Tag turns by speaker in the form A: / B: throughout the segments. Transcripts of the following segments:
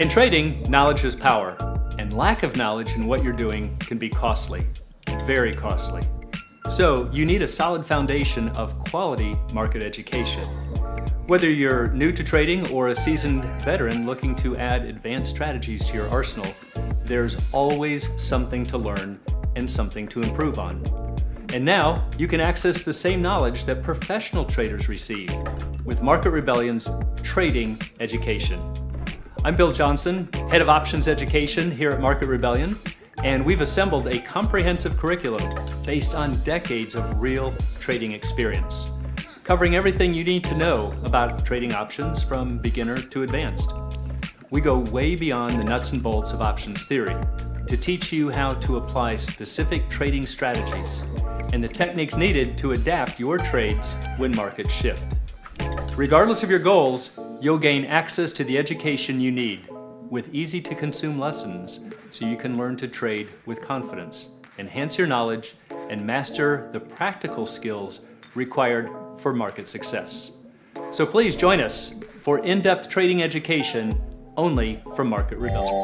A: In trading, knowledge is power, and lack of knowledge in what you're doing can be costly, very costly. So you need a solid foundation of quality market education. Whether you're new to trading or a seasoned veteran looking to add advanced strategies to your arsenal, there's always something to learn and something to improve on. And now you can access the same knowledge that professional traders receive with Market Rebellion's Trading Education. I'm Bill Johnson, Head of Options Education here at Market Rebellion, and we've assembled a comprehensive curriculum based on decades of real trading experience, covering everything you need to know about trading options from beginner to advanced. We go way beyond the nuts and bolts of options theory to teach you how to apply specific trading strategies and the techniques needed to adapt your trades when markets shift. Regardless of your goals, you'll gain access to the education you need with easy-to-consume lessons so you can learn to trade with confidence, enhance your knowledge, and master the practical skills required for market success. So please join us for in-depth trading education only from Market Rebellion.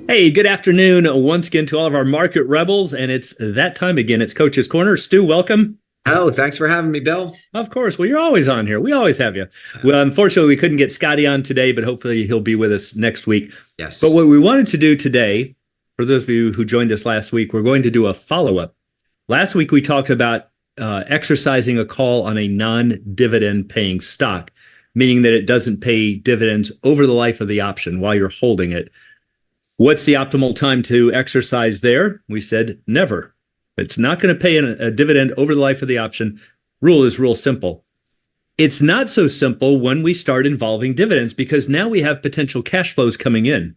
A: Hey, good afternoon once again to all of our market rebels, and it's that time again. It's Coach's Corner. Stu, welcome.
B: Oh, thanks for having me, Bill.
A: Of course. Well, you're always on here. We always have you. Well, unfortunately, we couldn't get Scotty on today, but hopefully he'll be with us next week.
B: Yes.
A: But what we wanted to do today, for those of you who joined us last week, we're going to do a follow-up. Last week, we talked about exercising a call on a non-dividend paying stock, meaning that it doesn't pay dividends over the life of the option while you're holding it. What's the optimal time to exercise there? We said never. It's not going to pay a dividend over the life of the option. Rule is real simple. It's not so simple when we start involving dividends because now we have potential cash flows coming in.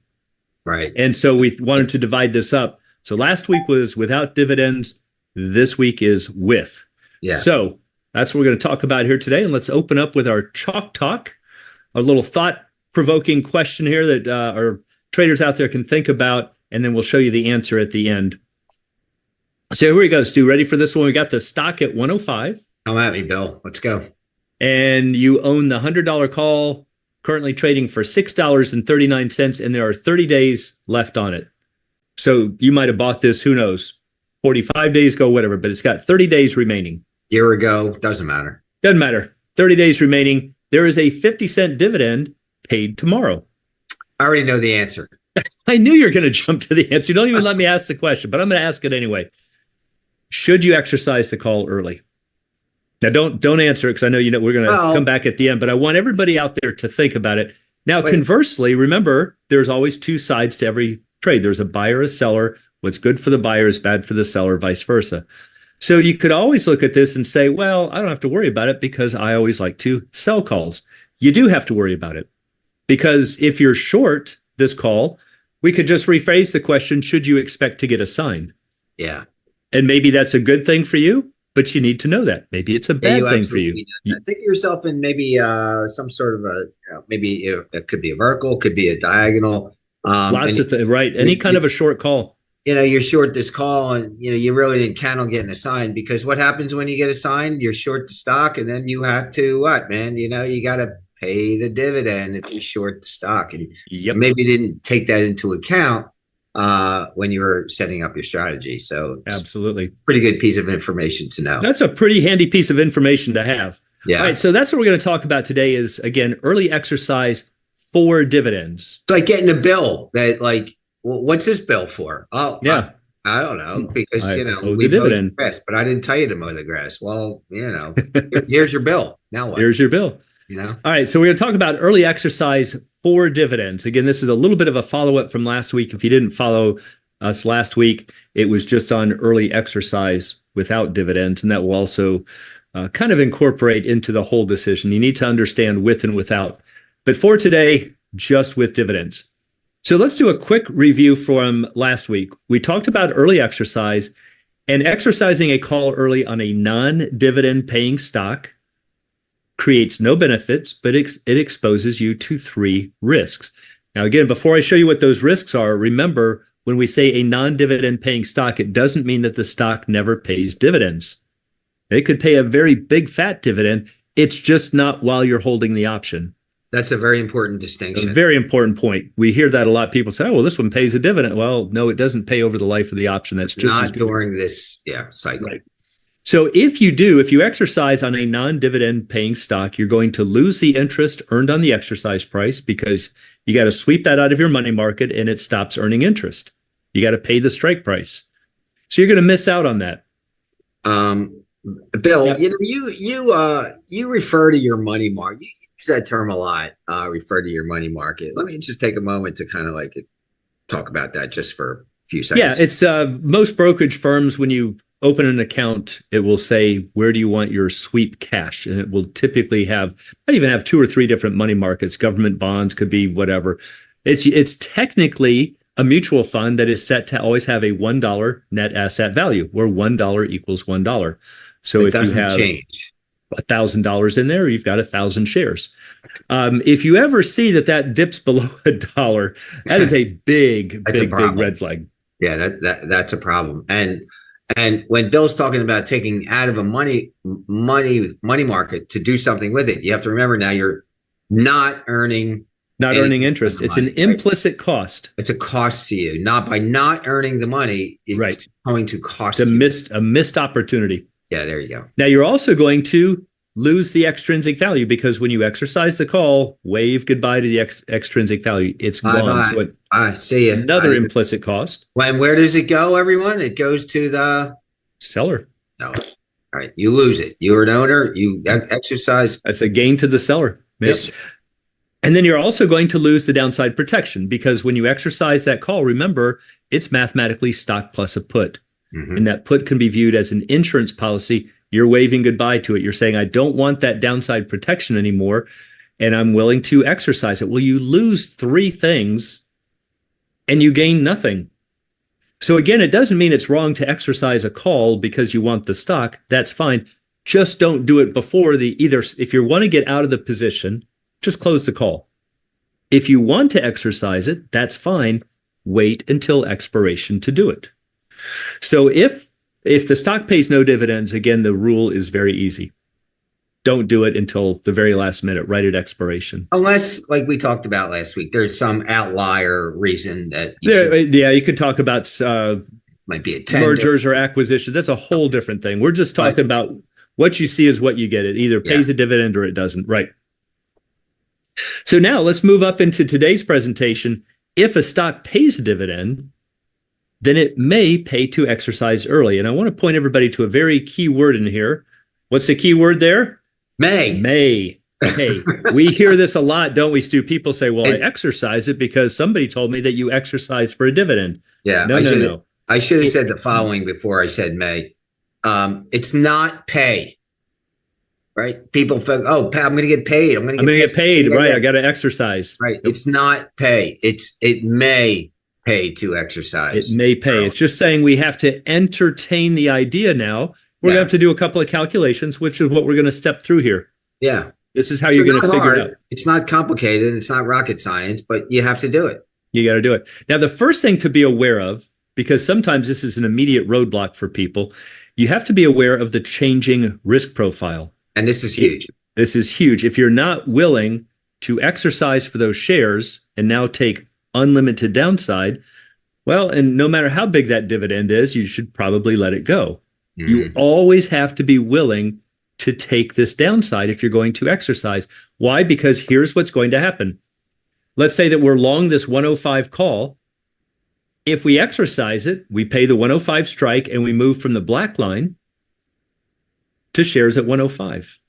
B: Right.
A: And so we wanted to divide this up. So last week was without dividends. This week is with.
B: Yeah.
A: So that's what we're going to talk about here today. And let's open up with our Chalk Talk, a little thought-provoking question here that our traders out there can think about, and then we'll show you the answer at the end. So here we go, Stu. Ready for this one? We got the stock at 105.
B: Come at me, Bill. Let's go.
A: And you own the $100 call, currently trading for $6.39, and there are 30 days left on it. So you might have bought this, who knows, 45 days ago, whatever, but it's got 30 days remaining.
B: Year ago, doesn't matter.
A: Doesn't matter. 30 days remaining. There is a 50-cent dividend paid tomorrow.
B: I already know the answer.
A: I knew you were going to jump to the answer. You don't even let me ask the question, but I'm going to ask it anyway. Should you exercise the call early? Now, don't answer it because I know we're going to come back at the end, but I want everybody out there to think about it. Now, conversely, remember, there's always two sides to every trade. There's a buyer, a seller. What's good for the buyer is bad for the seller, vice versa. So you could always look at this and say, well, I don't have to worry about it because I always like to sell calls. You do have to worry about it. Because if you're short this call, we could just rephrase the question, should you expect to get a sign?
B: Yeah.
A: And maybe that's a good thing for you, but you need to know that. Maybe it's a bad thing for you.
B: Think of yourself in maybe some sort of that could be a vertical, could be a diagonal.
A: Lots of things, right? Any kind of a short call.
B: You're short this call and, you really didn't count on getting a sign because what happens when you get a sign? You're short the stock and then you have to what, man? You got to pay the dividend if you short the stock. And maybe you didn't take that into account when you were setting up your strategy. So
A: absolutely.
B: Pretty good piece of information to know.
A: That's a pretty handy piece of information to have.
B: Yeah.
A: All right. So that's what we're going to talk about today is, again, early exercise for dividends.
B: It's like getting a bill that what's this bill for? Oh,
A: yeah.
B: I don't know because, we
A: mowed the
B: grass, but I didn't tell you to mow the grass. Well, here's your bill. Now what?
A: Here's your bill. All right, so we're going to talk about early exercise for dividends. Again, this is a little bit of a follow-up from last week. If you didn't follow us last week, it was just on early exercise without dividends, and that will also kind of incorporate into the whole decision. You need to understand with and without. But for today, just with dividends. So let's do a quick review from last week. We talked about early exercise and exercising a call early on a non-dividend paying stock creates no benefits, but it exposes you to 3 risks. Now, again, before I show you what those risks are, remember when we say a non-dividend paying stock, it doesn't mean that the stock never pays dividends. It could pay a very big fat dividend. It's just not while you're holding the option.
B: That's a very important distinction.
A: A very important point. We hear that a lot. People say, oh, well, this one pays a dividend. Well, no, it doesn't pay over the life of the option. That's just
B: not during this cycle.
A: Right. So if you exercise on a non-dividend paying stock, you're going to lose the interest earned on the exercise price because you got to sweep that out of your money market and it stops earning interest. You got to pay the strike price. So you're going to miss out on that.
B: Bill, you refer to your money market. You use that term a lot, refer to your money market. Let me just take a moment to kind of like talk about that just for a few seconds.
A: Yeah, it's most brokerage firms, when you open an account, it will say, where do you want your sweep cash? And it will typically might even have 2 or 3 different money markets. Government bonds, could be whatever. It's technically a mutual fund that is set to always have a $1 net asset value, where $1 equals $1. So if you have $1,000 in there, you've got 1,000 shares. If you ever see that dips below $1, that is a big red flag.
B: Yeah, that's a problem. And when Bill's talking about taking out of a money market to do something with it, you have to remember now you're not earning
A: interest. It's an implicit cost.
B: It's a cost to you. By not earning the money, it's going to cost you.
A: A missed opportunity.
B: Yeah, there you go.
A: Now you're also going to lose the extrinsic value because when you exercise the call, wave goodbye to the extrinsic value. It's gone. So
B: I see it.
A: Another implicit cost.
B: Where does it go, everyone? It goes to the
A: seller.
B: No. All right. You lose it. You're an owner. You exercise.
A: That's a gain to the seller.
B: Yes.
A: And then you're also going to lose the downside protection because when you exercise that call, remember, it's mathematically stock plus a put. Mm-hmm. And that put can be viewed as an insurance policy. You're waving goodbye to it. You're saying, I don't want that downside protection anymore, and I'm willing to exercise it. Well, you lose 3 things and you gain nothing. So again, it doesn't mean it's wrong to exercise a call because you want the stock. That's fine. Just don't do it before if you want to get out of the position, just close the call. If you want to exercise it, that's fine. Wait until expiration to do it. So if the stock pays no dividends, again, the rule is very easy. Don't do it until the very last minute, right at expiration.
B: Unless, like we talked about last week, there's some outlier reason that
A: you could talk about
B: might be
A: mergers or acquisitions. That's a whole different thing. We're just talking about what you see is what you get. It either pays a dividend or it doesn't. Right. So now let's move up into today's presentation. If a stock pays a dividend, then it may pay to exercise early. And I want to point everybody to a very key word in here. What's the key word there? May. Hey, we hear this a lot, don't we, Stu? People say, well, I exercise it because somebody told me that you exercise for a dividend.
B: Yeah. No. I should have said the following before I said may. It's not pay. Right? People think, I'm going to get paid. I'm going to get paid.
A: Right. I got to exergise.
B: Right. It's not pay. It may pay to exercise.
A: It may pay. It's just saying we have to entertain the idea now. We're going to have to do a couple of calculations, which is what we're going to step through here.
B: Yeah.
A: This is how you're going to figure it out.
B: It's not complicated. It's not rocket science, but you have to do it.
A: You got to do it. Now, the first thing to be aware of, because sometimes this is an immediate roadblock for people, you have to be aware of the changing risk profile.
B: And this is huge.
A: This is huge. If you're not willing to exercise for those shares and now take unlimited downside, well, and no matter how big that dividend is, you should probably let it go. Mm-hmm. You always have to be willing to take this downside if you're going to exercise. Why? Because here's what's going to happen. Let's say that we're long this 105 call. If we exercise it, we pay the 105 strike and we move from the black line to shares at 105.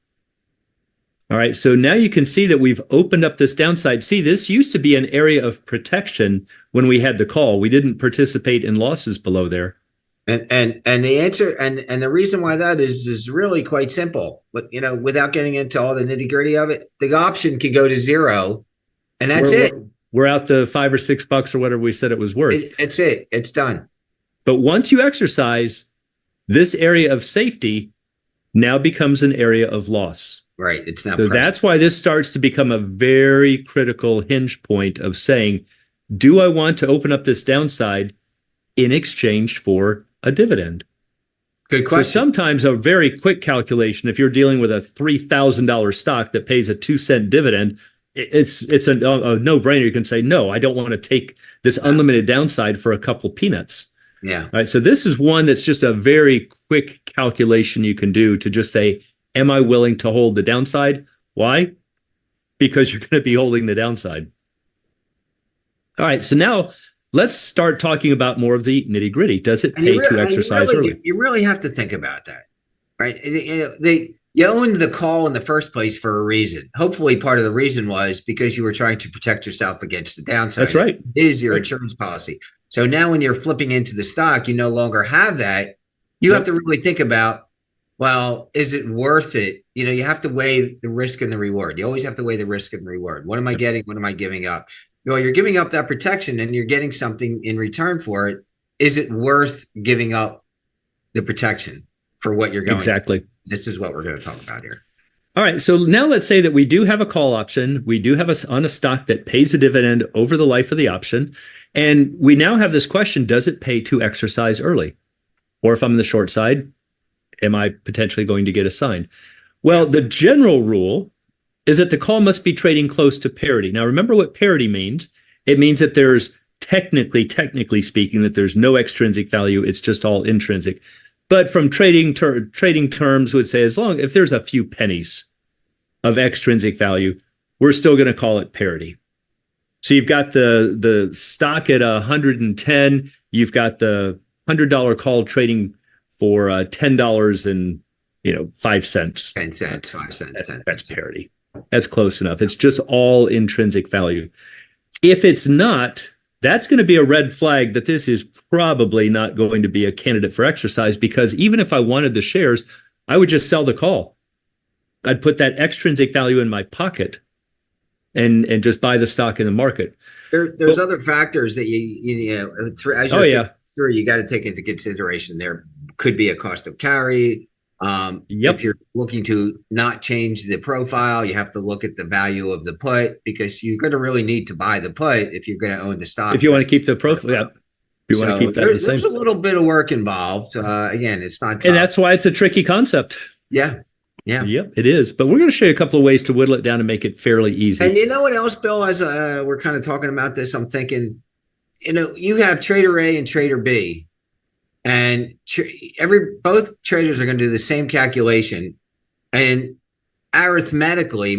A: All right, so now you can see that we've opened up this downside. See, this used to be an area of protection when we had the call. We didn't participate in losses below there.
B: And the answer and the reason why that is really quite simple. But without getting into all the nitty-gritty of it, the option could go to 0, and that's it.
A: we're out the $5 or $6 or whatever we said it was worth.
B: It's it. It's done.
A: But once you exercise, this area of safety now becomes an area of loss.
B: Right. It's not.
A: So that's why this starts to become a very critical hinge point of saying, do I want to open up this downside in exchange for a dividend?
B: Good question.
A: So sometimes a very quick calculation, if you're dealing with a $3,000 stock that pays a 2-cent dividend, it's a no-brainer. You can say, no, I don't want to take this unlimited downside for a couple peanuts.
B: Yeah.
A: All right. So this is one that's just a very quick calculation you can do to just say, am I willing to hold the downside? Why? Because you're going to be holding the downside. All right. So now let's start talking about more of the nitty gritty. Does it pay to exercise early?
B: You really have to think about that, right? You owned the call in the first place for a reason. Hopefully part of the reason was because you were trying to protect yourself against the downside.
A: That's right.
B: It is your insurance policy. So now when you're flipping into the stock, you no longer have that. You have to really think about, well, is it worth it? You have to weigh the risk and the reward. You always have to weigh the risk and the reward. What am I getting? What am I giving up? You're giving up that protection and you're getting something in return for it. Is it worth giving up the protection for what you're going?
A: Exactly.
B: This is what we're going to talk about here.
A: All right. So now let's say that we do have a call option. We do have on a stock that pays a dividend over the life of the option. And we now have this question, does it pay to exercise early? Or if I'm on the short side, am I potentially going to get assigned? Well, the general rule is that the call must be trading close to parity. Now, remember what parity means. It means that there's technically speaking, that there's no extrinsic value. It's just all intrinsic. But from trading terms would say, if there's a few pennies of extrinsic value, we're still going to call it parity. So you've got the stock at 110. You've got the $100 call trading for $10 and 5 cents.
B: 10 cents, 5 cents.
A: That's parity. That's close enough. It's just all intrinsic value. If it's not, that's going to be a red flag that this is probably not going to be a candidate for exercise, because even if I wanted the shares, I would just sell the call. I'd put that extrinsic value in my pocket and just buy the stock in the market.
B: There's other factors that as you're through, you got to take into consideration. There could be a cost of carry. If you're looking to not change the profile, you have to look at the value of the put, because you're going to really need to buy the put if you're going to own the stock.
A: If you want to keep the profile, you want to keep that the same.
B: There's a little bit of work involved. Again, it's not tough.
A: And that's why it's a tricky concept.
B: Yeah.
A: Yep, it is. But we're going to show you a couple of ways to whittle it down and make it fairly easy.
B: And you know what else, Bill? As we're kind of talking about this, I'm thinking, you have trader A and trader B, and both traders are going to do the same calculation, and mathematically,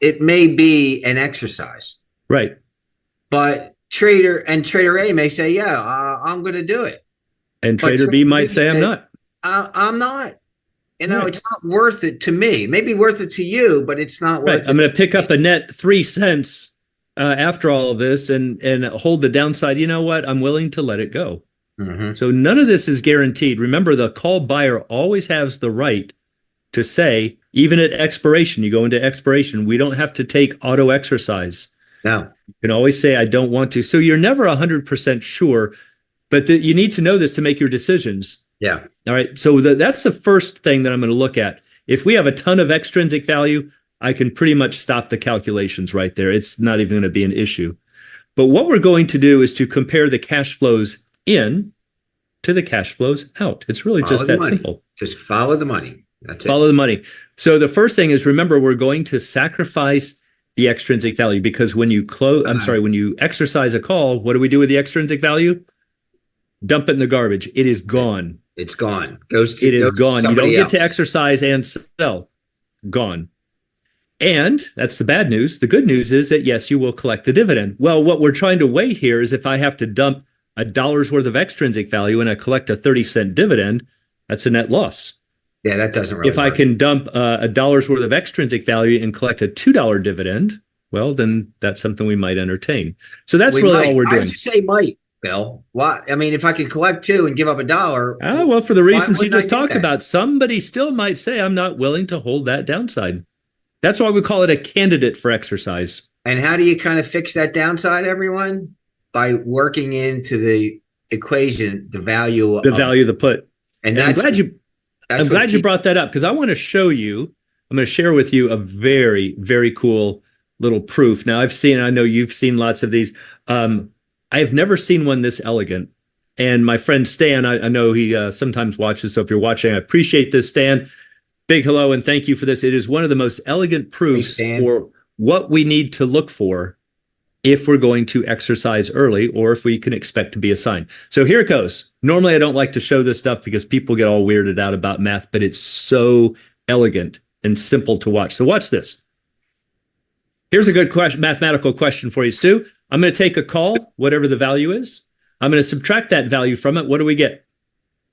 B: it may be an exercise,
A: right?
B: But trader A may say, "Yeah, I'm going to do it,"
A: and trader B might say, "I'm not."
B: I'm not. It's not worth it to me. Maybe worth it to you, but it's not worth it.
A: I'm going to pick up a net 3 cents after all of this and hold the downside. You know what? I'm willing to let it go. Mm-hmm. So none of this is guaranteed. Remember, the call buyer always has the right to say, even at expiration, you go into expiration, we don't have to take auto exercise.
B: No.
A: You can always say, I don't want to. So you're never 100% sure, but you need to know this to make your decisions.
B: Yeah.
A: All right. So that's the first thing that I'm going to look at. If we have a ton of extrinsic value, I can pretty much stop the calculations right there. It's not even going to be an issue. But what we're going to do is to compare the cash flows in to the cash flows out. It's really just that simple.
B: Just follow the money. That's it.
A: Follow the money. So the first thing is, remember, we're going to sacrifice the extrinsic value, because when you when you exercise a call, what do we do with the extrinsic value? Dump it in the garbage. It is gone.
B: It's gone.
A: It is gone. You don't get to exercise and sell. Gone. And that's the bad news. The good news is that, yes, you will collect the dividend. Well, what we're trying to weigh here is, if I have to dump $1 worth of extrinsic value and I collect a 30-cent dividend, that's a net loss.
B: Yeah, that doesn't really
A: If
B: work.
A: I can dump $1 worth of extrinsic value and collect a $2 dividend, well, then that's something we might entertain. So that's all we're doing.
B: I would say might. Bill, why? I mean, if I can collect $2 and give up $1,
A: well, for the reasons you just talked about, somebody still might say, I'm not willing to hold that downside. That's why we call it a candidate for exercise.
B: And how do you kind of fix that downside, everyone? By working into the equation the value
A: The
B: of,
A: value of the put.
B: and
A: And
B: that's
A: I'm
B: what
A: glad you brought that up because I want to show you, I'm going to share with you a very, very cool little proof. Now I know you've seen lots of these. I have never seen one this elegant. And my friend Stan, I know he sometimes watches. So if you're watching, I appreciate this, Stan. Big hello and thank you for this. It is one of the most elegant proofs for what we need to look for if we're going to exercise early or if we can expect to be assigned. So here it goes. Normally, I don't like to show this stuff because people get all weirded out about math, but it's so elegant and simple to watch. So watch this. Here's a good mathematical question for you, Stu. I'm going to take a call, whatever the value is. I'm going to subtract that value from it. What do we get?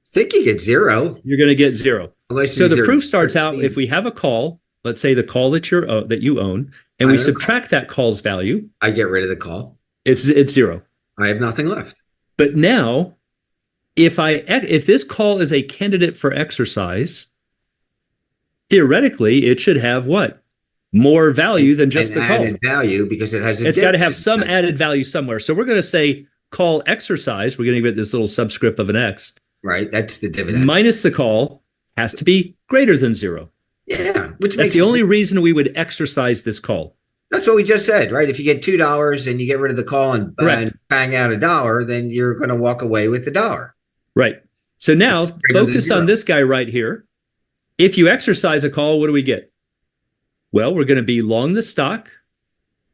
B: I think you get 0.
A: You're going to get 0. So the proof starts out, if we have a call, let's say the call that you own, and we subtract that call's value.
B: I get rid of the call.
A: It's 0.
B: I have nothing left.
A: But now, if this call is a candidate for exercise, theoretically, it should have what? More value than just the call.
B: Added value because it has
A: it's got to have some added value somewhere. So we're going to say call exercise. We're going to give it this little subscript of an X.
B: Right. That's the dividend.
A: Minus the call has to be greater than 0.
B: Yeah. Which
A: that's
B: makes
A: the only reason we would exercise this call.
B: That's what we just said, right? If you get $2 and you get rid of the call and bang out $1, then you're going to walk away with $1.
A: Right. So now focus on this guy right here. If you exercise a call, what do we get? Well, we're going to be long the stock.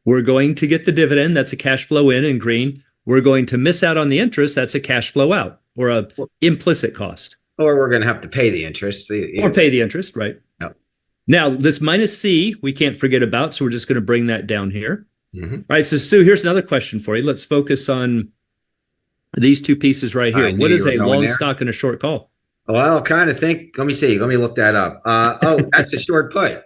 A: We're going to get the dividend. That's a cash flow in green. We're going to miss out on the interest. That's a cash flow out or a implicit cost.
B: Or we're going to have to pay the interest.
A: Or pay the interest, right?
B: Yep.
A: Now, this minus C, we can't forget about, so we're just going to bring that down here.
B: Mm-hmm.
A: All right, so Sue, here's another question for you. Let's focus on these two pieces right here. What is a long stock and a short call?
B: Well, kind of think, let me see. Let me look that up. That's a short put.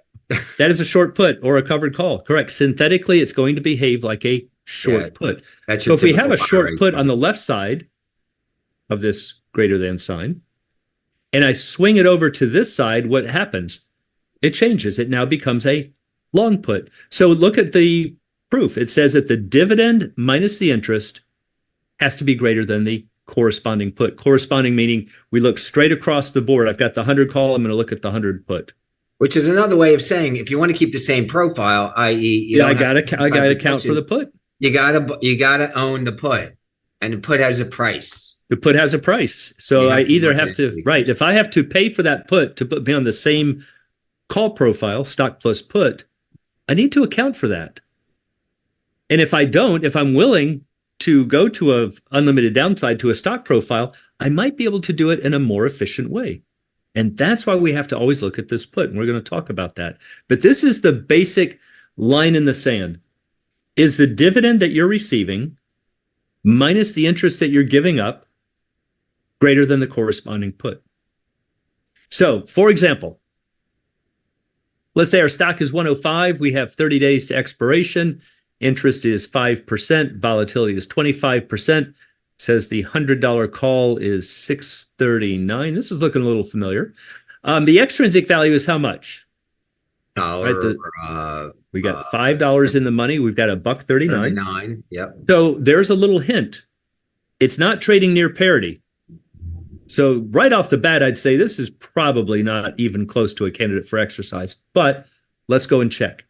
A: That is a short put or a covered call. Correct. Synthetically, it's going to behave like a short put. So if we have a short put on the left side of this greater than sign, and I swing it over to this side, what happens? It changes. It now becomes a long put. So look at the proof. It says that the dividend minus the interest has to be greater than the corresponding put. Corresponding meaning we look straight across the board. I've got the 100 call. I'm going to look at the 100 put.
B: Which is another way of saying if you want to keep the same profile, i.e.,
A: I got to count for the put.
B: You gotta own the put, and the put has a price.
A: The put has a price. So I either have to, right, if I have to pay for that put to put me on the same call profile, stock plus put, I need to account for that. And if I don't, if I'm willing to go to a unlimited downside to a stock profile, I might be able to do it in a more efficient way. And that's why we have to always look at this put. And we're going to talk about that. But this is the basic line in the sand. Is the dividend that you're receiving minus the interest that you're giving up greater than the corresponding put? So, for example, let's say our stock is 105. We have 30 days to expiration. Interest is 5%. Volatility is 25%. Says the $100 call is $639. This is looking a little familiar. The extrinsic value is how much?
B: Right,
A: we got $5 in the money. We've got $1.39.
B: 39. Yep.
A: So there's a little hint. It's not trading near parity. So right off the bat, I'd say this is probably not even close to a candidate for exercise. But let's go and check.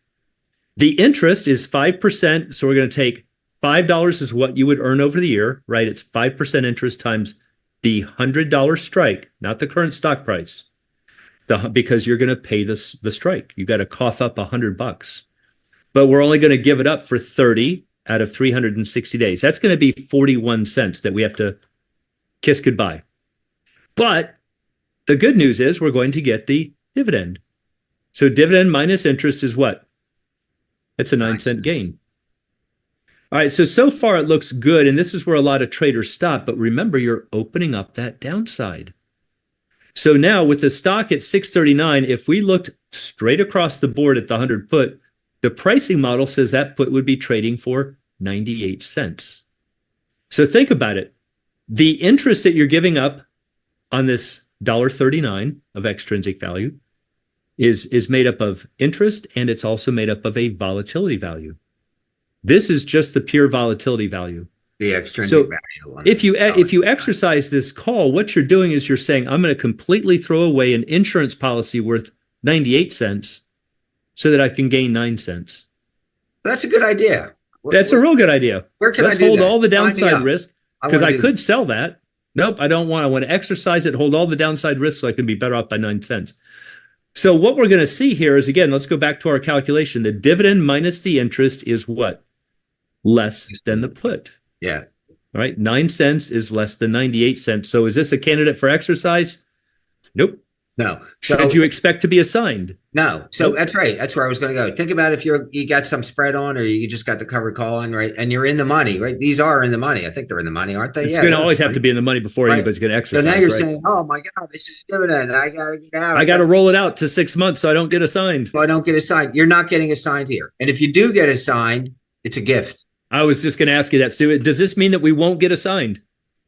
A: The interest is 5%. So we're going to take $5 is what you would earn over the year, right? It's 5% interest times the $100 strike, not the current stock price. Because you're going to pay the strike. You got to cough up $100. But we're only going to give it up for 30 out of 360 days. That's going to be 41 cents that we have to kiss goodbye. But the good news is we're going to get the dividend. So dividend minus interest is what? It's a 9-cent gain. All right, so far it looks good, and this is where a lot of traders stop. But remember, you're opening up that downside. So now with the stock at 639, if we looked straight across the board at the 100 put, the pricing model says that put would be trading for 98 cents. So think about it. The interest that you're giving up on this $1.39 of extrinsic value is made up of interest, and it's also made up of a volatility value. This is just the pure volatility value.
B: The extrinsic
A: So
B: value.
A: if you exercise this call, what you're doing is you're saying, I'm going to completely throw away an insurance policy worth 98 cents so that I can gain 9 cents.
B: That's a good idea.
A: That's a real good idea.
B: Where can
A: Let's
B: I do
A: hold
B: that?
A: all the
B: Sign me
A: downside
B: up.
A: risk, because I could sell that. Nope, I don't want. I want to exercise it, hold all the downside risk so I can be better off by 9 cents. So what we're going to see here is, again, let's go back to our calculation. The dividend minus the interest is what? Less than the put.
B: Yeah.
A: All right, 9 cents is less than 98 cents. So is this a candidate for exercise? Nope.
B: No.
A: Should you expect to be assigned?
B: No. So
A: Nope.
B: that's right. That's where I was going to go. Think about if you got some spread on, or you just got the covered call on, right? And you're in the money, right? These are in the money. I think they're in the money, aren't they?
A: It's going to always have to be in the money before anybody's going to exercise.
B: So now you're
A: right?
B: saying, oh my God, this is a dividend. I got to get out.
A: I got to roll it out to 6 months so I don't get assigned.
B: So I don't get assigned. You're not getting assigned here. And if you do get assigned, it's a gift.
A: I was just going to ask you that, Stu. Does this mean that we won't get assigned?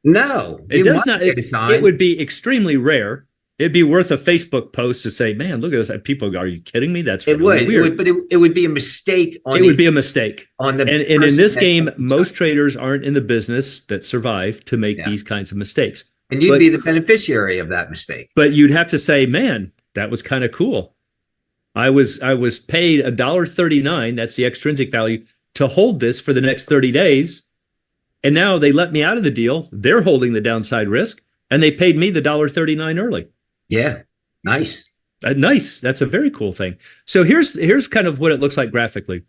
B: No,
A: It does not.
B: get assigned.
A: It would be extremely rare. It'd be worth a Facebook post to say, man, look at this. People, are you kidding me? That's really weird.
B: But it would be a mistake.
A: It would be a mistake.
B: On the
A: and in this game, most traders aren't in the business that survive to make these kinds of mistakes.
B: And you'd be the beneficiary of that mistake.
A: But you'd have to say, man, that was kind of cool. I was paid $1.39. That's the extrinsic value to hold this for the next 30 days. And now they let me out of the deal. They're holding the downside risk, and they paid me the $1.39 early.
B: Yeah. Nice.
A: Nice. That's a very cool thing. So here's kind of what it looks like graphically.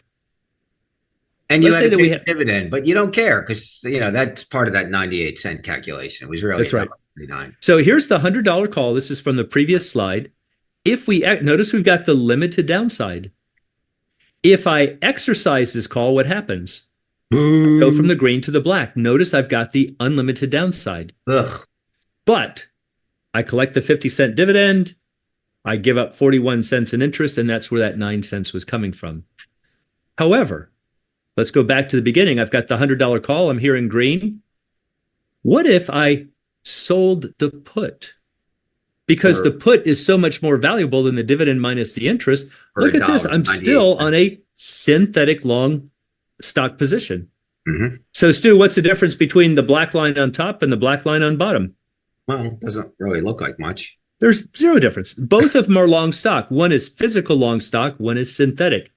B: And you had a dividend, but you don't care because, that's part of that 98 cent calculation. It was really
A: that's right.
B: $1.39.
A: So here's the $100 call. This is from the previous slide. If we notice, we've got the limited downside. If I exercise this call, what happens? Go from the green to the black. Notice I've got the unlimited downside.
B: Ugh.
A: But I collect the 50-cent dividend. I give up 41 cents in interest, and that's where that 9 cents was coming from. However, let's go back to the beginning. I've got the $100 call. I'm here in green. What if I sold the put? Because the put is so much more valuable than the dividend minus the interest. Look at this. I'm still on a synthetic long stock position.
B: Mm-hmm.
A: So, Stu, what's the difference between the black line on top and the black line on bottom?
B: Well, it doesn't really look like much.
A: There's zero difference. Both of them are long stock. One is physical long stock. One is synthetic.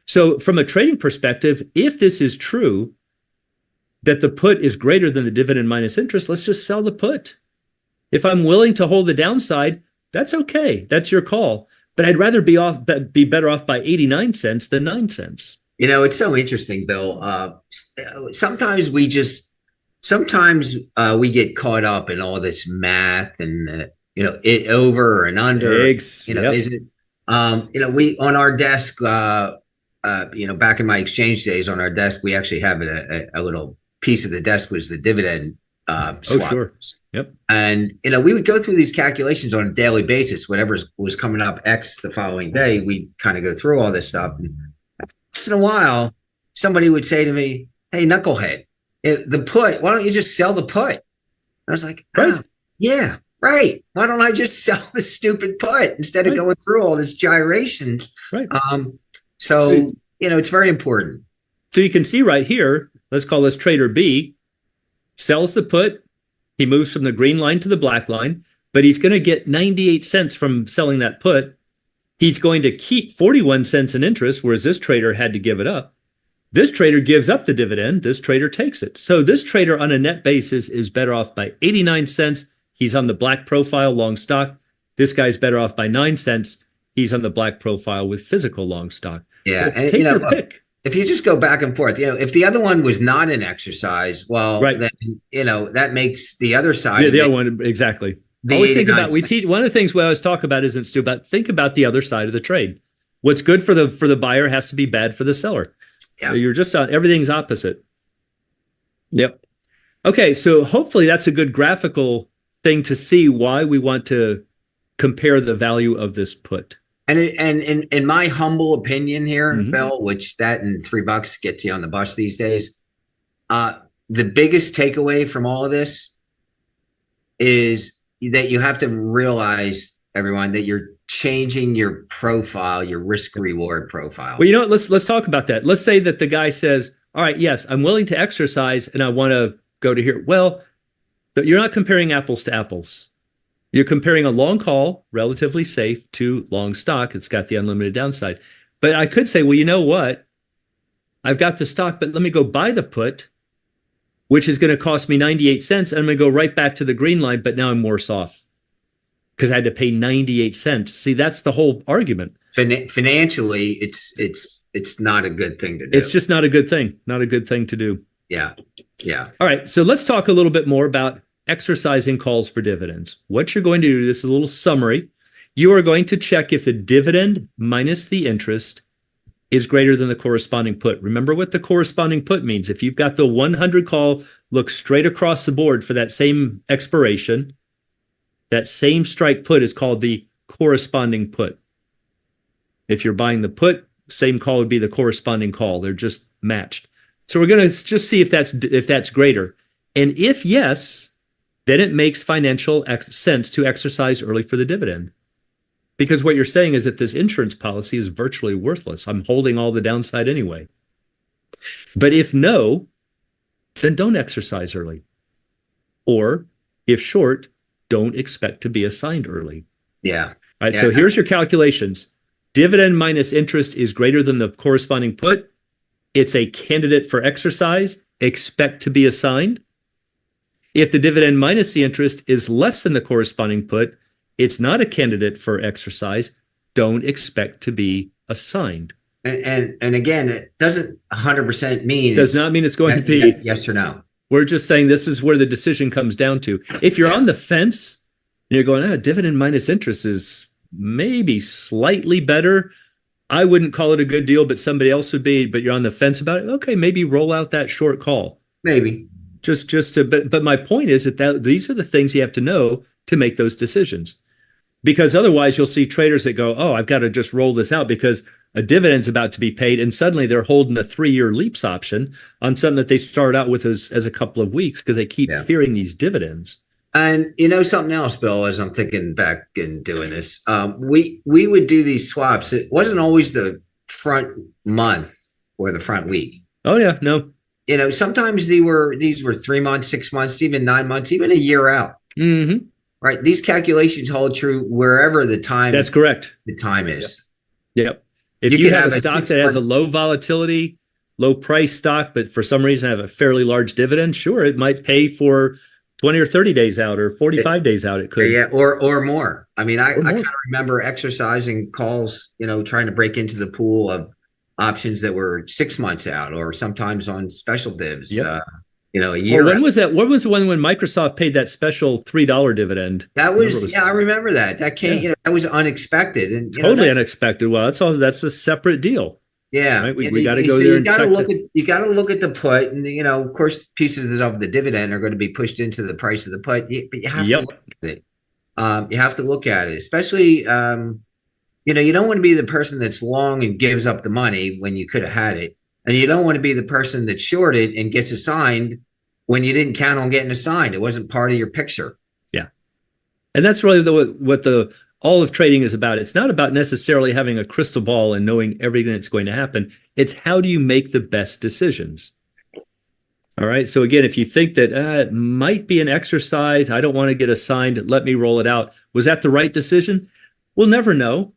A: So from a trading perspective, if this is true, that the put is greater than the dividend minus interest, let's just sell the put. If I'm willing to hold the downside, that's okay. That's your call. But I'd rather be better off by 89 cents than 9 cents.
B: It's so interesting, Bill. Sometimes we get caught up in all this math and it over and under.
A: Is
B: it? We on our desk. Back in my exchange days, on our desk, we actually have a little piece of the desk was the dividend swap.
A: Oh, sure. Yep.
B: And we would go through these calculations on a daily basis. Whatever was coming up X the following day, we kind of go through all this stuff. And once in a while, somebody would say to me, "Hey, knucklehead, the put. Why don't you just sell the put?" And I was like,
A: right.
B: Yeah, right. Why don't I just sell the stupid put instead of going through all this gyrations?"
A: Right.
B: So it's very important.
A: So you can see right here, let's call this trader B, sells the put. He moves from the green line to the black line, but he's going to get 98 cents from selling that put. He's going to keep 41 cents in interest, whereas this trader had to give it up. This trader gives up the dividend. This trader takes it. So this trader on a net basis is better off by 89 cents. He's on the black profile long stock. This guy's better off by 9 cents. He's on the black profile with physical long stock.
B: Yeah.
A: So take your pick.
B: If you just go back and forth, if the other one was not an exercise, well, then, that makes the other side.
A: The other one, exactly. Always think about, one of the things we always talk about isn't Stu, but think about the other side of the trade. What's good for the buyer has to be bad for the seller. Yeah. So you're just on, everything's opposite. Yep. Okay. So hopefully that's a good graphical thing to see why we want to compare the value of this put.
B: And in my humble opinion here, Bill, which that and $3 gets you on the bus these days, the biggest takeaway from all of this is that you have to realize, everyone, that you're changing your profile, your risk reward profile.
A: Well, let's talk about that. Let's say that the guy says,
C: all right, yes, I'm willing to exercise and I want to go to here. Well, you're not comparing apples to apples. You're comparing a long call, relatively safe, to long stock. It's got the unlimited downside. But I could say, well, you know what? I've got the stock, but let me go buy the put, which is going to cost me 98 cents. And I'm going to go right back to the green line, but now I'm worse off because I had to pay 98 cents. See, that's the whole argument.
B: Financially, it's not a good thing to do.
C: It's just not a good thing. Not a good thing to do.
B: Yeah.
C: All right. So let's talk a little bit more about exercising calls for dividends. What you're going to do, this is a little summary. You are going to check if the dividend minus the interest is greater than the corresponding put. Remember what the corresponding put means. If you've got the 100 call, look straight across the board for that same expiration. That same strike put is called the corresponding put. If you're buying the put, same call would be the corresponding call. They're just matched. So we're going to just see if that's greater. And if yes, then it makes financial sense to exercise early for the dividend. Because what you're saying is that this insurance policy is virtually worthless. I'm holding all the downside anyway. But if no, then don't exercise early. Or if short, don't expect to be assigned early.
B: Yeah.
C: All right. So here's your calculations. Dividend minus interest is greater than the corresponding put. It's a candidate for exercise. Expect to be assigned. If the dividend minus the interest is less than the corresponding put, it's not a candidate for exercise. Don't expect to be assigned.
B: And again, it doesn't 100% mean
C: does not mean it's going to be
B: yes or no.
C: We're just saying this is where the decision comes down to. If you're on the fence and you're going, dividend minus interest is maybe slightly better, I wouldn't call it a good deal, but somebody else would be. But you're on the fence about it. Okay, maybe roll out that short call.
B: Maybe
C: just to. But my point is that these are the things you have to know to make those decisions. Because otherwise you'll see traders that go, I've got to just roll this out because a dividend's about to be paid. And suddenly they're holding a 3-year leaps option on something that they started out with as a couple of weeks because they keep fearing these dividends.
B: And something else, Bill, as I'm thinking back and doing this, we would do these swaps. It wasn't always the front month or the front week.
C: Oh, yeah. No.
B: Sometimes these were 3 months, 6 months, even 9 months, even a year out.
C: Mm-hmm.
B: Right. These calculations hold true wherever the time.
C: That's correct.
B: The time is.
C: Yep. If you have a stock that has a low volatility, low price stock, but for some reason have a fairly large dividend, sure, it might pay for 20 or 30 days out or 45 days out. It could.
B: Yeah. Or more. I mean, I kind of remember exercising calls, trying to break into the pool of options that were 6 months out or sometimes on special divs.
C: Yep.
B: A year.
C: When was that? What was the one when Microsoft paid that special $3 dividend?
B: That was, I remember that. That came, that was unexpected and
C: totally unexpected. Well, that's a separate deal.
B: Yeah,
C: right? We got to go there.
B: You got to look at the put, and of course, pieces of the dividend are going to be pushed into the price of the put. But you have to look at it. You have to look at it, especially. You don't want to be the person that's long and gives up the money when you could have had it. And you don't want to be the person that's shorted and gets assigned when you didn't count on getting assigned. It wasn't part of your picture.
C: Yeah. And that's really what all of trading is about. It's not about necessarily having a crystal ball and knowing everything that's going to happen. It's how do you make the best decisions? All right. So again, if you think that it might be an exercise, I don't want to get assigned, let me roll it out. Was that the right decision? We'll never know.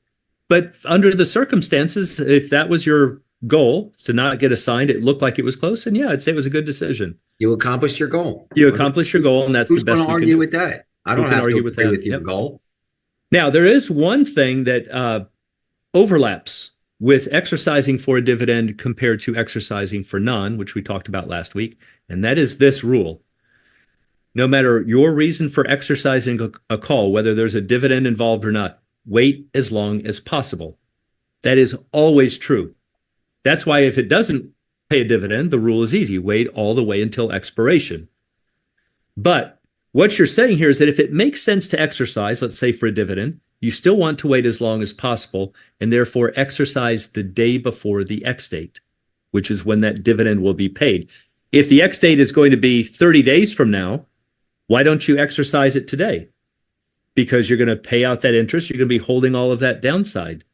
C: But under the circumstances, if that was your goal to not get assigned, it looked like it was close, and I'd say it was a good decision.
B: You accomplished your goal.
C: You accomplished your goal, and that's the best.
B: Who's going to argue with that? I don't have to argue with your goal.
C: Now, there is one thing that overlaps with exercising for a dividend compared to exercising for none, which we talked about last week, and that is this rule. No matter your reason for exercising a call, whether there's a dividend involved or not, wait as long as possible. That is always true. That's why if it doesn't pay a dividend, the rule is easy. Wait all the way until expiration. But what you're saying here is that if it makes sense to exercise, let's say for a dividend, you still want to wait as long as possible and therefore exercise the day before the X date, which is when that dividend will be paid. If the X date is going to be 30 days from now, why don't you exercise it today? Because you're going to pay out that interest. You're going to be holding all of that downside.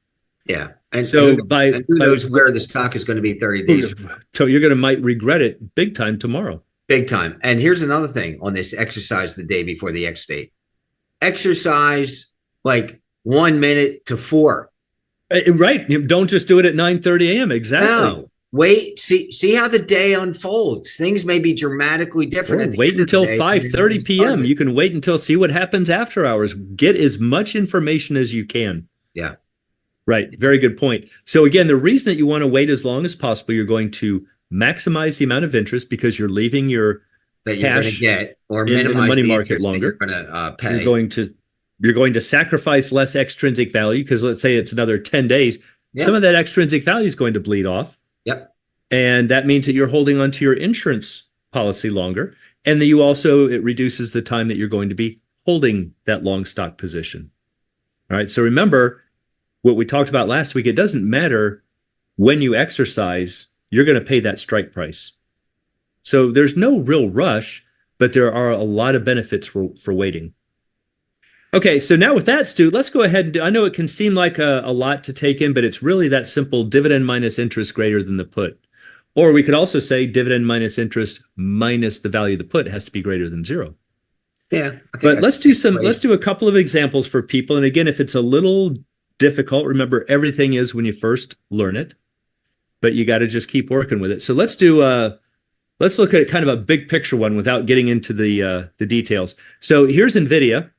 B: Yeah. And
C: So
B: and who knows where the stock is going to be 30 days.
C: so you're going to might regret it big time tomorrow.
B: Big time. And here's another thing on this exercise the day before the X date. Exercise like 1 minute to 4.
C: Right. You don't just do it at 9:30 a.m. Exactly.
B: No. Wait, see how the day unfolds. Things may be dramatically different.
C: Or wait until 5:30 p.m. You can wait until see what happens after hours. Get as much information as you can.
B: Yeah.
C: Right. Very good point. So again, the reason that you want to wait as long as possible, you're going to maximize the amount of interest because you're leaving your
B: that you're going to
C: cash
B: get or
C: in the
B: minimize
C: money
B: the
C: market
B: interest that
C: longer.
B: you're going to pay.
C: You're going to sacrifice less extrinsic value because let's say it's another 10 days.
B: Yep.
C: Some of that extrinsic value is going to bleed off.
B: Yep.
C: And that means that you're holding onto your insurance policy longer. And that you also, it reduces the time that you're going to be holding that long stock position. All right. So remember what we talked about last week. It doesn't matter when you exercise, you're going to pay that strike price. So there's no real rush, but there are a lot of benefits for waiting. Okay, so now with that, Stu, let's go ahead and I know it can seem like a lot to take in, but it's really that simple: dividend minus interest greater than the put. Or we could also say dividend minus interest minus the value of the put has to be greater than 0.
B: Yeah.
C: But let's do a couple of examples for people. And again, if it's a little difficult, remember everything is when you first learn it, but you got to just keep working with it. So let's look at kind of a big picture one without getting into the details. So here's NVIDIA.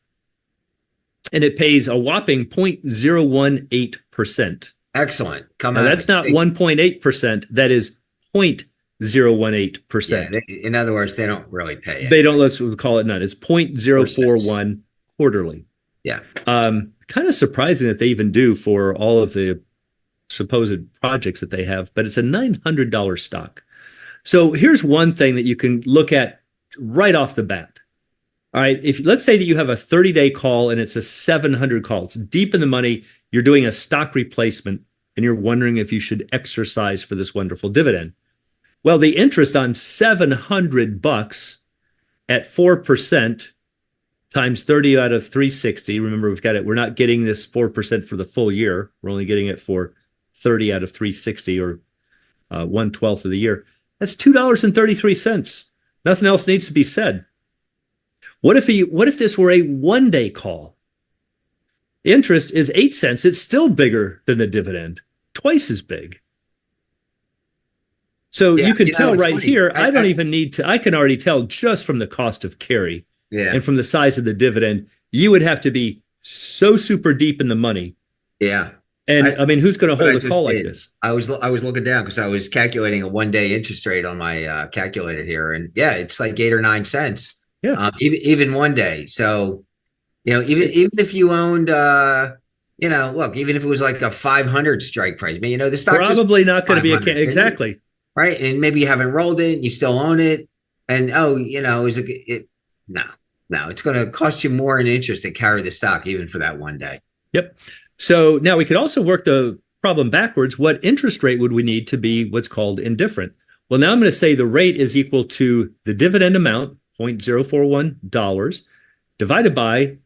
C: And it pays a whopping 0.018%.
B: Excellent.
C: Now, that's not 1.8%. That is 0.018%.
B: Yeah, in other words, they don't really pay it.
C: They don't, let's call it none. It's 0.041 quarterly.
B: Yeah.
C: Kind of surprising that they even do for all of the supposed projects that they have, but it's a $900 stock. So here's one thing that you can look at right off the bat. All right, if let's say that you have a 30-day call and it's a 700 call, it's deep in the money, you're doing a stock replacement and you're wondering if you should exercise for this wonderful dividend. Well, the interest on $700 at 4% times 30 out of 360. Remember, we're not getting this 4% for the full year. We're only getting it for 30 out of 360 or 1/12 of the year. That's $2.33. Nothing else needs to be said. What if this were a 1-day call? Interest is 8 cents. It's still bigger than the dividend, twice as big. So you can tell right here, I don't even need to, I can already tell just from the cost of carry and from the size of the dividend, you would have to be so super deep in the money.
B: Yeah.
C: And I mean, who's going to hold a call like this?
B: I was looking down because I was calculating a 1-day interest rate on my calculator here. And yeah, it's like 8 or 9 cents.
C: Yeah.
B: Even 1 day. So, even if you owned, look, even if it was like a 500 strike price, I mean, the stock
C: probably not going to be exactly
B: right. And maybe you haven't rolled it, you still own it, and no, it's going to cost you more in interest to carry the stock even for that 1 day.
C: Yep. So now we could also work the problem backwards. What interest rate would we need to be what's called indifferent? Well, now I'm going to say the rate is equal to the dividend amount, $0.041, divided by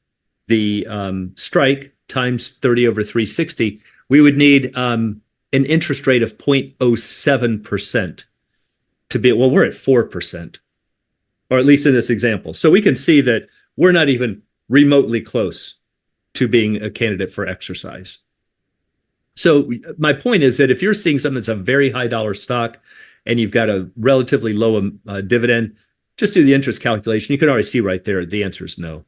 C: the strike times 30 over 360. We would need an interest rate of 0.07% to be, well, we're at 4%, or at least in this example. So we can see that we're not even remotely close to being a candidate for exercise. So my point is that if you're seeing something that's a very high dollar stock and you've got a relatively low dividend, just do the interest calculation. You can already see right there, the answer is no.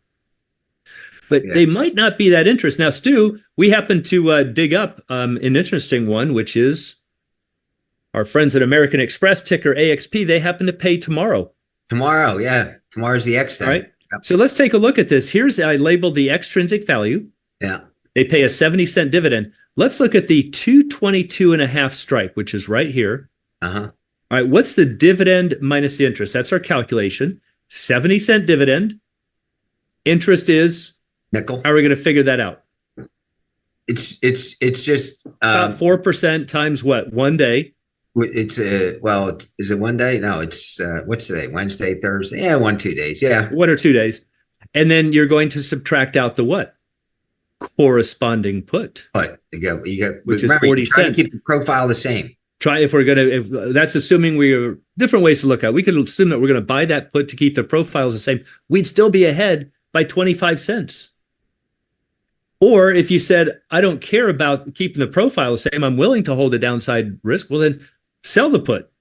C: But they might not be that interest. Now, Stu, we happen to dig up an interesting one, which is our friends at American Express, ticker AXP. They happen to pay tomorrow.
B: Tomorrow, yeah. Tomorrow's the X day.
C: All right.
B: Yep.
C: So let's take a look at this. I labeled the extrinsic value.
B: Yeah.
C: They pay a 70-cent dividend. Let's look at the 222.5 strike, which is right here.
B: Uh-huh.
C: All right, what's the dividend minus the interest? That's our calculation. 70-cent dividend. Interest is
B: nickel.
C: How are we going to figure that out?
B: It's just
C: about 4% times what? 1 day.
B: Is it 1 day? No, it's what's today? Wednesday, Thursday. Yeah, 2 days. Yeah.
C: 1 or 2 days. And then you're going to subtract out the what? corresponding put,
B: But you got,
C: which is
B: remember,
C: 40
B: you're trying
C: cents.
B: to keep the profile the same.
C: If that's assuming we're different ways to look at it. We could assume that we're going to buy that put to keep the profiles the same. We'd still be ahead by 25 cents. Or if you said, I don't care about keeping the profile the same, I'm willing to hold the downside risk, well, then sell the put.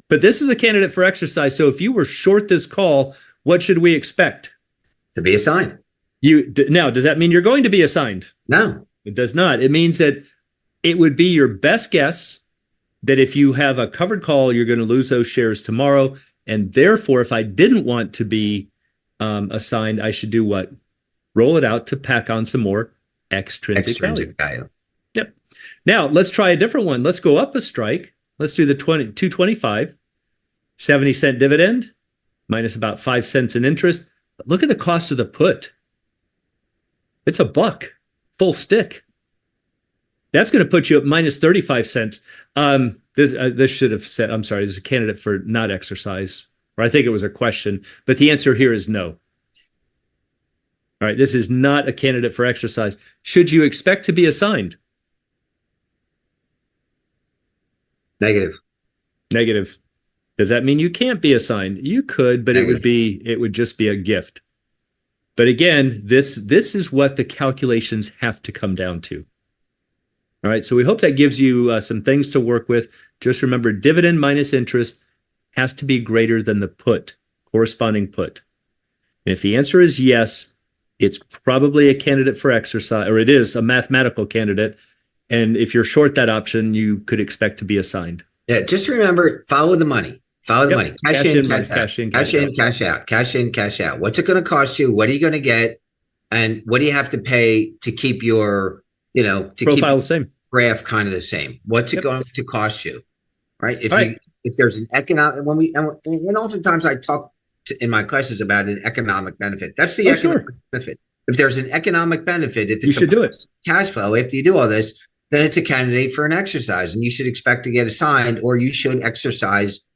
C: But this is a candidate for exercise. So if you were short this call, what should we expect?
B: To be assigned.
C: Now, does that mean you're going to be assigned?
B: No.
C: It does not. It means that it would be your best guess that if you have a covered call, you're going to lose those shares tomorrow. And therefore, if I didn't want to be assigned, I should do what? Roll it out to pack on some more extrinsic value. Yep. Now, let's try a different one. Let's go up a strike. Let's do the 225, 70-cent dividend, minus about 5 cents in interest. But look at the cost of the put. It's $1, full stick. That's going to put you at minus 35 cents. This should have said, I'm sorry, this is a candidate for not exercise, or I think it was a question, but the answer here is no. All right, this is not a candidate for exercise. Should you expect to be assigned?
B: Negative.
C: Negative. Does that mean you can't be assigned? You could, but
B: Negative.
C: it would just be a gift. But again, this is what the calculations have to come down to. All right, so we hope that gives you some things to work with. Just remember, dividend minus interest has to be greater than the put, corresponding put. And if the answer is yes, it's probably a candidate for exercise, or it is a mathematical candidate. And if you're short that option, you could expect to be assigned.
B: Yeah, just remember, follow the money. Follow the money. Cash in, cash out. Cash in, cash out. Cash in, cash out. What's it going to cost you? What are you going to get? And what do you have to pay to keep your, to
C: Profile the
B: keep
C: same.
B: graph kind of the same? What's it going to cost you? Right? If there's an economic, and oftentimes I talk in my classes about an economic benefit. That's the economic benefit. If there's an economic benefit, if it's
C: you should do it.
B: Cash flow, after you do all this, then it's a candidate for an exercise, and you should expect to get assigned, or you should exercise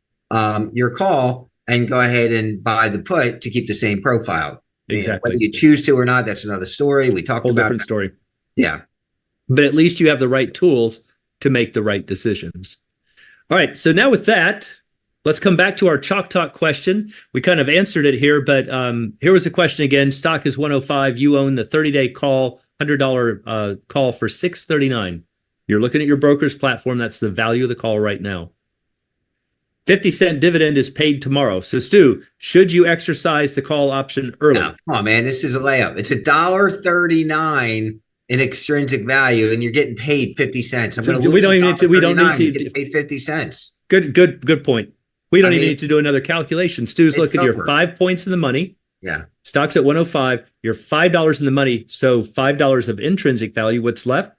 B: your call and go ahead and buy the put to keep the same profile.
C: Exactly.
B: Whether you choose to or not, that's another story. We talked
C: Whole
B: about
C: different story.
B: Yeah.
C: But at least you have the right tools to make the right decisions. All right. So now with that, let's come back to our Chalk Talk question. We kind of answered it here, but here was the question again. Stock is 105. You own the 30-day call, $100 call for $6.39. You're looking at your broker's platform. That's the value of the call right now. 50-cent dividend is paid tomorrow. So Stu, should you exercise the call option early?
B: No, come on, man. This is a layup. It's $1.39 in extrinsic value, and you're getting paid 50 cents.
C: We don't even need to
B: get paid 50 cents.
C: Good point. We don't even need to do another calculation. Stu's looking at your 5 points in the money.
B: Yeah.
C: Stock's at 105. You're $5 in the money. So $5 of intrinsic value. What's left?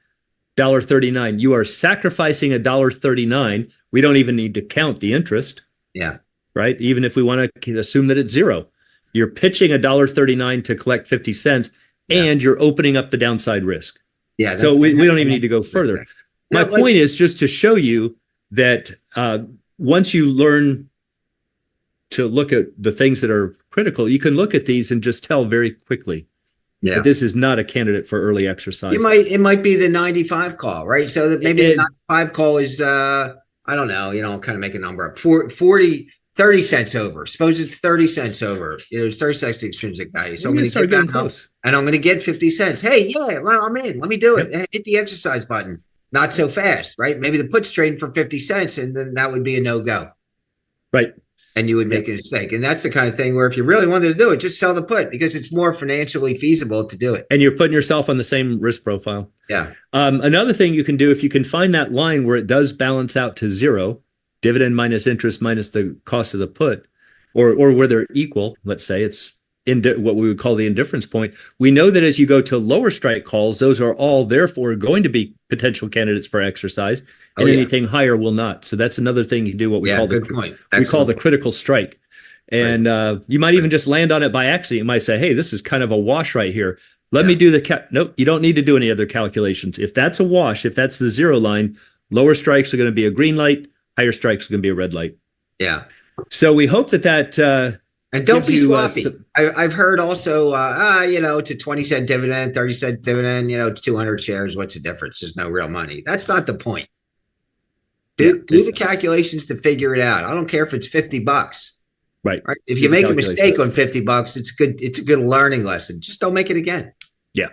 C: $1.39. You are sacrificing $1.39. We don't even need to count the interest.
B: Yeah.
C: Right? Even if we want to assume that it's zero. You're pitching $1.39 to collect 50 cents, and you're opening up the downside risk. Yeah. So we don't even need to go further. My point is just to show you that once you learn to look at the things that are critical, you can look at these and just tell very quickly that this is not a candidate for early exercise.
B: It might be the 95 call, right? So that maybe the 95 call is I don't know, kind of make a number up. 30 cents over. Suppose it's 30 cents over. It's 30 cents extrinsic value. So I'm going to start getting close, and I'm going to get 50 cents. Hey, well, I'm in. Let me do it. Hit the exercise button. Not so fast, right? Maybe the put's trading for 50 cents, and then that would be a no-go.
C: Right.
B: And you would make a mistake. And that's the kind of thing where if you really wanted to do it, just sell the put because it's more financially feasible to do it.
C: And you're putting yourself on the same risk profile.
B: Yeah.
C: Another thing you can do, if you can find that line where it does balance out to zero, dividend minus interest minus the cost of the put, or where they're equal, let's say it's what we would call the indifference point. We know that as you go to lower strike calls, those are all therefore going to be potential candidates for exercise, and anything higher will not. So that's another thing you do. What we call the critical strike, and you might even just land on it by accident. You might say, "Hey, this is kind of a wash right here. Let me do the Nope, you don't need to do any other calculations. If that's a wash, if that's the zero line, lower strikes are going to be a green light. Higher strikes are going to be a red light.
B: Yeah.
C: So we hope that
B: And don't
C: gives
B: be
C: you,
B: sloppy. I've heard also, it's a 20-cent dividend, 30-cent dividend, it's 200 shares. What's the difference? There's no real money. That's not the point. Do the calculations to figure it out. I don't care if it's $50.
C: Right.
B: If you make a mistake on $50, it's good. It's a good learning lesson. Just don't make it again.
C: Yeah.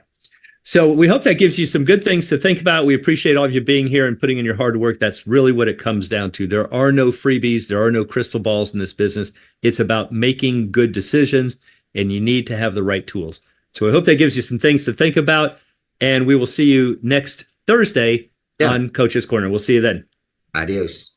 C: So we hope that gives you some good things to think about. We appreciate all of you being here and putting in your hard work. That's really what it comes down to. There are no freebies. There are no crystal balls in this business. It's about making good decisions, and you need to have the right tools. So I hope that gives you some things to think about, and we will see you next Thursday on Coach's Corner. We'll see you then.
B: Adios.